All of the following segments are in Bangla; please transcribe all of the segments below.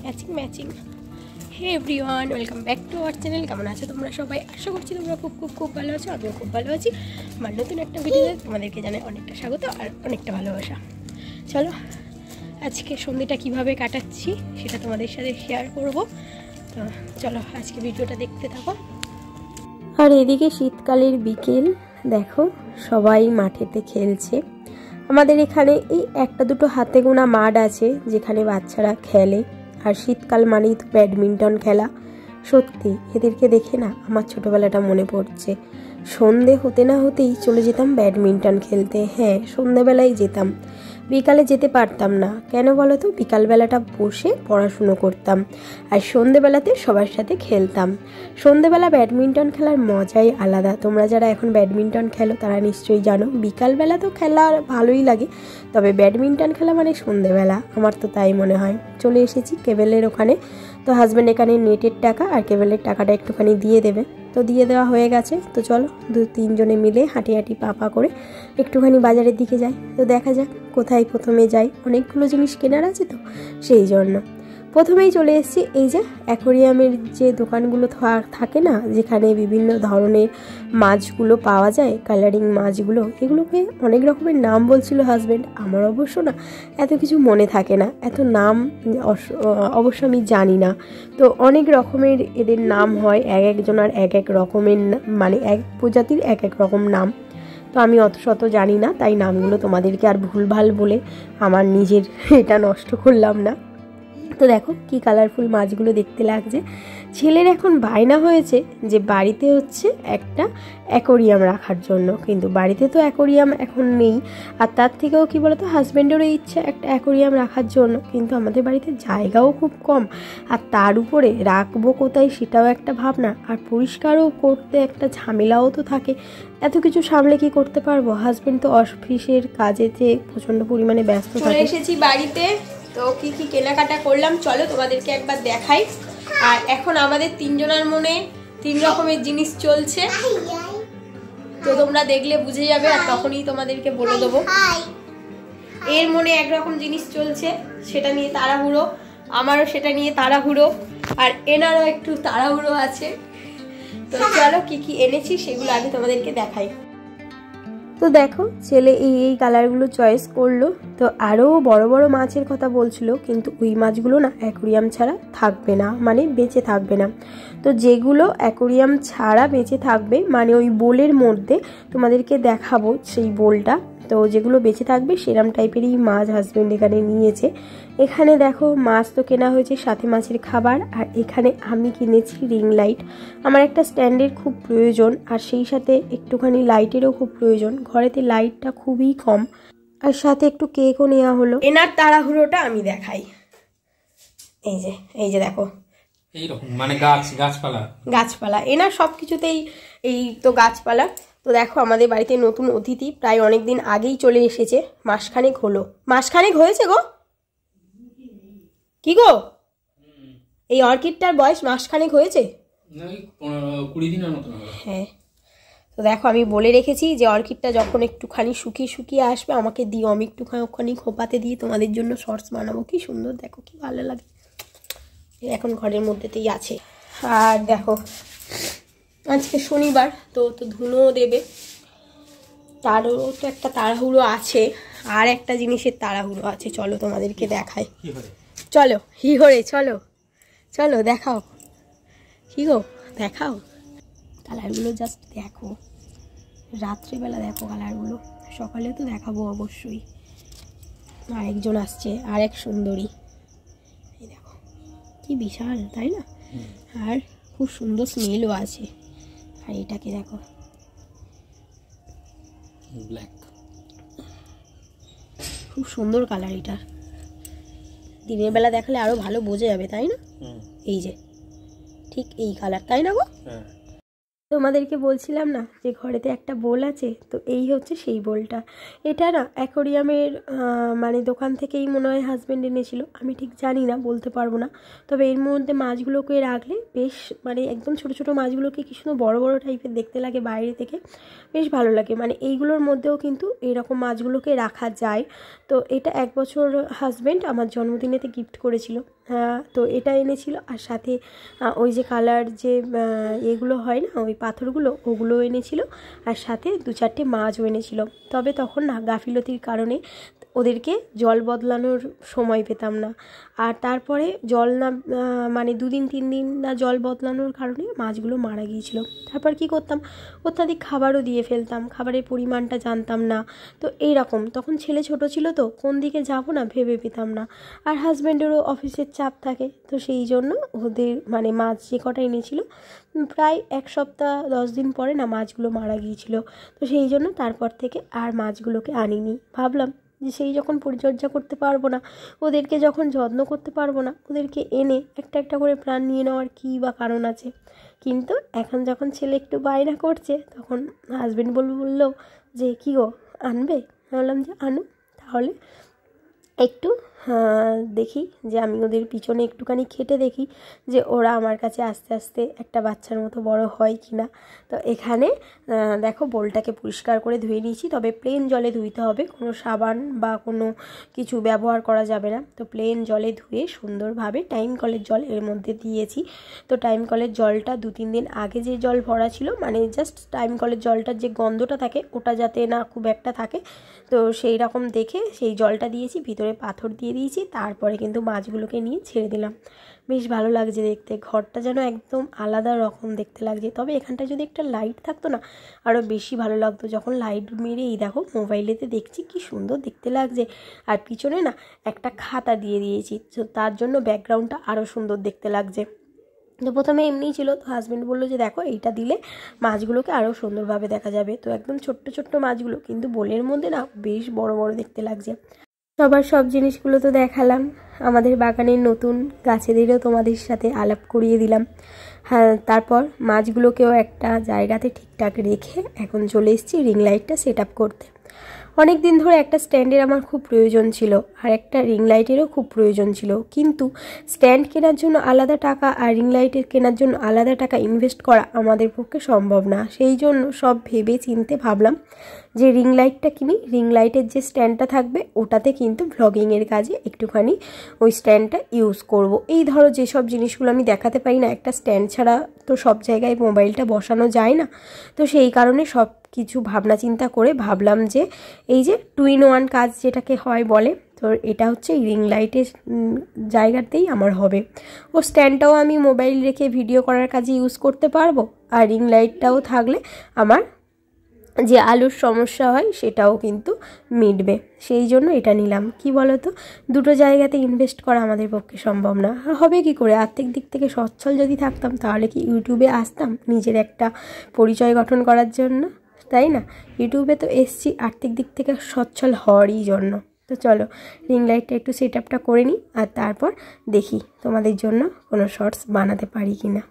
Matching matching. Hey everyone, welcome back to our channel. কেমন আছো তোমরা সবাই? আশা করছি তোমরা খুব খুব খুব ভালো আছো। আমিও খুব ভালো আছি। আমার নতুন একটা ভিডিওতে তোমাদেরকে জানাই অনেকটা স্বাগত আর অনেকটা ভালোবাসা। চলো আজকে সন্ধ্যেটা কীভাবে কাটাচ্ছি সেটা তোমাদের সাথে শেয়ার করব। তো চলো আজকে ভিডিওটা দেখতে থাকো। আর এদিকে শীতকালের বিকেল, দেখো সবাই মাঠেতে খেলছে। আমাদের এখানে এই একটা দুটো হাতে গোনা মাঠ আছে যেখানে বাচ্চারা খেলে। আর শীতকাল মানেই তো ব্যাডমিন্টন খেলা। সত্যি এদেরকে দেখে না আমার ছোটোবেলাটা মনে পড়ছে। সন্ধে হতে না হতেই চলে যেতাম ব্যাডমিন্টন খেলতে। হ্যাঁ, সন্ধেবেলায় যেতাম, বিকালে যেতে পারতাম না। কেন বলো তো? বিকালবেলাটা বসে পড়াশুনো করতাম আর সন্ধেবেলাতে সবার সাথে খেলতাম। সন্ধেবেলা ব্যাডমিন্টন খেলার মজাই আলাদা। তোমরা যারা এখন ব্যাডমিন্টন খেলো তারা নিশ্চয়ই জানো। বিকালবেলা তো খেলা ভালোই লাগে, তবে ব্যাডমিন্টন খেলা মানে সন্ধেবেলা, আমার তো তাই মনে হয়। চলে এসেছি কেবেলের ওখানে। তো হাজব্যান্ড এখানে নেটের টাকা আর কেবেলের টাকাটা একটুখানি দিয়ে দেবে। তো দিয়ে দেওয়া হয়ে গেছে। তো চলো 2-3 জনে মিলে হাঁটি হাঁটি পা করে একটুখানি বাজারের দিকে যাই। তো দেখা যাক কোথায় প্রথমে যাই। অনেকগুলো জিনিস কেনার আছে তো সেই জন্য প্রথমেই চলে এসেছি এই যে অ্যাকোরিয়ামের যে দোকানগুলো থাকে না, যেখানে বিভিন্ন ধরনের মাছগুলো পাওয়া যায়, কালারিং মাছগুলো। এগুলোকে অনেক রকমের নাম বলছিল হাজব্যান্ড। আমার অবশ্য না এত কিছু মনে থাকে না, এত নাম অবশ্য আমি জানি না। তো অনেক রকমের এদের নাম হয়, এক একজনের এক এক রকমের, মানে এক প্রজাতির এক এক রকম নাম। তো আমি অত শত জানি না, তাই নামগুলো তোমাদেরকে আর ভুলভাল বলে আমার নিজের এটা নষ্ট করলাম না। তো দেখো কি কালারফুল মাছগুলো দেখতে লাগছে। ছেলের এখন বায়না হয়েছে যে বাড়িতে হচ্ছে একটা অ্যাকোরিয়াম রাখার জন্য, কিন্তু বাড়িতে তো অ্যাকোরিয়াম এখন নেই। আর তার থেকেও কি বলতো, হাজব্যান্ডেরও ইচ্ছা একটা অ্যাকোরিয়াম রাখার জন্য, কিন্তু আমাদের বাড়িতে জায়গাও খুব কম। আর তার উপরে রাখবো কোথায় সেটাও একটা ভাবনা, আর পরিষ্কারও করতে একটা ঝামেলাও তো থাকে। এত কিছু সামলে কি করতে পারবো? হাজব্যান্ড তো অফিসের কাজেতে প্রচণ্ড পরিমাণে ব্যস্ত থাকে। চলে এসেছি বাড়িতে। তো কি কি কেনাকাটা করলাম চলো তোমাদেরকে একবার দেখাই। আর এখন আমাদের 3 জনের মনে 3 রকমের জিনিস চলছে, তো তোমরা দেখলে বুঝে যাবে আর তখনই তোমাদেরকে বলে দেবো। এর মনে একরকম জিনিস চলছে, সেটা নিয়ে তাড়াহুড়ো, আমারও সেটা নিয়ে তাড়াহুড়ো, আর এনারও একটু তাড়াহুড়ো আছে। তো চলো কি কি এনেছি সেগুলো আগে তোমাদেরকে দেখাই। তো দেখো ছেলে এই কালারগুলো চয়েস করলো। তো আরও বড় বড় মাছের কথা বলছিল, কিন্তু ওই মাছগুলো না অ্যাকোরিয়াম ছাড়া থাকবে না, মানে বেঁচে থাকবে না। তো যেগুলো অ্যাকোরিয়াম ছাড়া বেঁচে থাকবে, মানে ওই বোলের মধ্যে তোমাদেরকে দেখাবো সেই বোলটা। তো যেগুলো বেঁচে থাকবে সেরম টাইপেরই মাছ হাজব্যান্ড এখানে নিয়েছে। এখানে দেখো মাছ তো কেনা হয়েছে, সাথে মাছের খাবার। আর এখানে আমি কিনেছি রিং লাইট। আমার একটা স্ট্যান্ডের খুব প্রয়োজন, আর সেই সাথে একটুখানি লাইটেরও খুব প্রয়োজন। ঘরেতে লাইটটা খুবই কম। আর সাথে একটু কেকও নেওয়া হলো। এনার তাড়াহুড়োটা আমি দেখাই। এই যে দেখো এইরকম, মানে গাছপালা এনার সব কিছুতেই এই তো গাছপালা। তো দেখো আমাদের বাড়িতে নতুন অতিথি প্রায় অনেক দিন আগেই চলে এসেছে। মাসখানেক হলো। মাসখানেক হয়েছে গো? কি গো, এই অর্কিডটার বয়স মাসখানেক হয়েছে? 20 দিনের মতো। হ্যাঁ। তো দেখো আমি বলে রেখেছি যে অর্কিডটা যখন একটুখানি শুকিয়ে আসবে আমাকে দিও, আমি একটুখানি খোপাতে দিয়ে তোমাদের জন্য শর্টস বানাবো। কি সুন্দর দেখো, কি ভালো লাগে। এখন ঘরের মধ্যেতেই আছে। আর দেখো আজকে শনিবার, তো ধুনোও দেবে, তারও তো একটা তাড়াহুড়ো আছে। আর একটা জিনিসের তাড়াহুড়ো আছে, চলো তোমাদেরকে দেখাই। চলো হিহরে, চলো দেখাও। কি গো দেখাও, কালারগুলো জাস্ট দেখো। রাত্রেবেলা দেখো কালারগুলো, সকালে তো দেখাবো অবশ্যই। আরেকজন আসছে, আর এক সুন্দরী। এই দেখো কি বিশাল, তাই না? আর খুব সুন্দর স্মেলও আছে। আর এটাকে দেখো, ব্ল্যাক, খুব সুন্দর কালার। এটা দিনের বেলা দেখালে আরো ভালো বোঝা যাবে, তাই না? এই যে ঠিক এই কালার, তাই না গো? তোমাদেরকে বলছিলাম না যে ঘরেতে একটা বোল আছে, তো এই হচ্ছে সেই বোলটা। এটা না অ্যাকোরিয়ামের মানে দোকান থেকেই মনে হয় হাজব্যান্ড এনেছিল, আমি ঠিক জানি না, বলতে পারবো না। তবে এর মধ্যে মাছগুলোকে রাখলে বেশ, মানে একদম ছোট ছোট মাছগুলোকে কি সুন্দর বড় বড় টাইপের দেখতে লাগে বাইরে থেকে, বেশ ভালো লাগে। মানে এইগুলোর মধ্যেও কিন্তু এরকম মাছগুলোকে রাখা যায়। তো এটা 1 বছর হাজব্যান্ড আমার জন্মদিনেতে গিফট করেছিল। তো এটা এনেছিল, আর সাথে ওই যে কালার যে এগুলো হয় না ওই পাথরগুলো, ওগুলো এনেছিল, আর সাথে 2-4টে মাছও এনেছিল। তবে তখন না গাফিলতির কারণে ওদেরকে জল বদলানোর সময় পেতাম না, আর তারপরে জল না মানে 2-3 দিন না জল বদলানোর কারণে মাছগুলো মারা গিয়েছিল। তারপর কি করতাম, অত্যাধিক খাবারও দিয়ে ফেলতাম, খাবারের পরিমাণটা জানতাম না। তো এইরকম তখন ছেলে ছোট ছিল, তো কোন দিকে যাব না ভেবে পেতাম না, আর হাজব্যান্ডেরও অফিসের চাপ থাকে। তো সেই জন্য ওদের মানে মাছ যে কটা এনেছিল প্রায় 1 সপ্তাহ 10 দিন পরে না মাছগুলো মারা গিয়েছিল। তো সেই জন্য তারপর থেকে আর মাছগুলোকে আনিনি। ভাবলাম যে সেই যখন পরিচর্যা করতে পারবো না, ওদেরকে যখন যত্ন করতে পারবো না, ওদেরকে এনে একটা একটা করে প্রাণ নিয়ে নেওয়ার কী বা কারণ আছে। কিন্তু এখন যখন ছেলে একটু বায়না করছে, তখন হাজব্যান্ড বললো যে কী গো আনবে? বললাম যে আনো, তাহলে একটু দেখি যে আমি ওদের পিছনে একটুখানি খেটে দেখি যে ওরা আমার কাছে আস্তে আস্তে একটা বাচ্চার মতো বড় হয় কি না। তো এখানে দেখো বোলটাকে পরিষ্কার করে ধুয়ে নিয়েছি, তবে প্লেন জলে ধুইতে হবে, কোনো সাবান বা কোনো কিছু ব্যবহার করা যাবে না। তো প্লেন জলে ধুয়ে সুন্দরভাবে টাইম কলের জল এর মধ্যে দিয়েছি। তো টাইম কলের জলটা 2-3 দিন আগে যে জল ভরা ছিল, মানে জাস্ট টাইম কলের জলটার যে গন্ধটা থাকে ওটা যাতে না খুব একটা থাকে, তো সেই রকম দেখে সেই জলটা দিয়েছি, ভিতরে পাথর দিয়ে দিয়েছি। তারপরে কিন্তু মাছগুলোকে নিয়ে ছেড়ে দিলাম। বেশ ভালো লাগছে দেখতে, ঘরটা যেন একদম আলাদা রকম দেখতে লাগছে। তবে এখানটায় যদি একটা লাইট থাকতো না আরও বেশি ভালো লাগতো। যখন লাইট মেরে এই দেখো মোবাইলেতে দেখছি কি সুন্দর দেখতে লাগছে, আর পিছনে না একটা খাতা দিয়ে দিয়েছি, তো তার জন্য ব্যাকগ্রাউন্ডটা আরও সুন্দর দেখতে লাগছে। তো প্রথমে এমনিই ছিল, তো হাজব্যান্ড বললো যে দেখো এইটা দিলে মাছগুলোকে আরও সুন্দরভাবে দেখা যাবে। তো একদম ছোট্ট ছোট্ট মাছগুলো, কিন্তু বোলের মধ্যে না বেশ বড় বড় দেখতে লাগছে। সবার সব জিনিসগুলো তো দেখালাম, আমাদের বাগানের নতুন গাছেদেরও তোমাদের সাথে আলাপ করিয়ে দিলাম। হ্যাঁ, তারপর মাছগুলোকেও একটা জায়গাতে ঠিকঠাক রেখে এখন চলে এসেছি রিং লাইটটা সেট আপ করতে। অনেক দিন ধরে একটা স্ট্যান্ডের আমার খুব প্রয়োজন ছিল, আর একটা রিং লাইটেরও খুব প্রয়োজন ছিল, কিন্তু স্ট্যান্ড কেনার জন্য আলাদা টাকা আর রিং লাইটের কেনার জন্য আলাদা টাকা ইনভেস্ট করা আমাদের পক্ষে সম্ভব না। সেই জন্য সব ভেবে চিনতে ভাবলাম যে রিং লাইটটা কিনি, রিং লাইটের যে স্ট্যান্ডটা থাকবে ওটাতে কিন্তু ভ্লগিংয়ের কাজে একটুখানি ওই স্ট্যান্ডটা ইউজ করব। এই ধরো যেসব জিনিসগুলো আমি দেখাতে পারি না, একটা স্ট্যান্ড ছাড়া তো সব জায়গায় মোবাইলটা বসানো যায় না। তো সেই কারণে সব কিছু ভাবনা চিন্তা করে ভাবলাম যে এই যে 2-in-1 কাজ যেটাকে হয় বলে, তো এটা হচ্ছে রিং লাইটের জায়গাতেই আমার হবে। ও স্ট্যান্ডটাও আমি মোবাইল রেখে ভিডিও করার কাজে ইউজ করতে পারবো, আর রিং লাইটটাও থাকলে আমার যে আলুর সমস্যা হয় সেটাও কিন্তু মিটবে। সেই জন্য এটা নিলাম। কি বলো তো, দুটো জায়গাতে ইনভেস্ট করা আমাদের পক্ষে সম্ভব না। হবে কি করে? আর্থিক দিক থেকে সচ্ছল যদি থাকতাম তাহলে কি ইউটিউবে আসতাম নিজের একটা পরিচয় গঠন করার জন্য, তাই না? ইউটিউবে তো এসছি আর্থিক দিক থেকে সচ্ছল হওয়ারই জন্য। তো চলো রিং লাইটটা একটু সেট আপটা করে নিই, আর তারপর দেখি তোমাদের জন্য কোনো শর্টস বানাতে পারি কি না।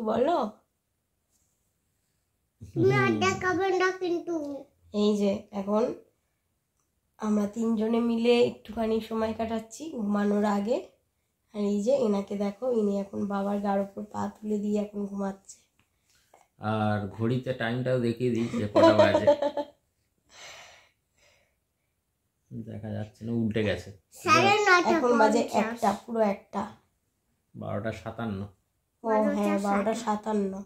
বলো কিন্তু এই যে এখন আমরা 3 জনে মিলে একটুখানি সময় কাটাচ্ছি ঘুমানোর আগে। আর এই যে এনাকে দেখো, ইনি এখন বাবার গার উপর পা তুলে দিয়ে এখন ঘুমাচ্ছে। আর ঘড়িতে টাইমটাও দেখিয়ে দিই যে কটা বাজে। দেখা যাচ্ছে না, উল্টে গেছে, এখন বাজে 1টা, পুরো 1টা, 12:57। ও হ্যাঁ 12:57।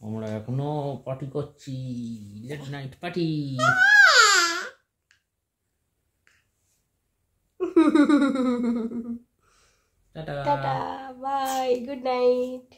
আমরা এখনো পার্টি করছি, late night party. Tata, bye, good night.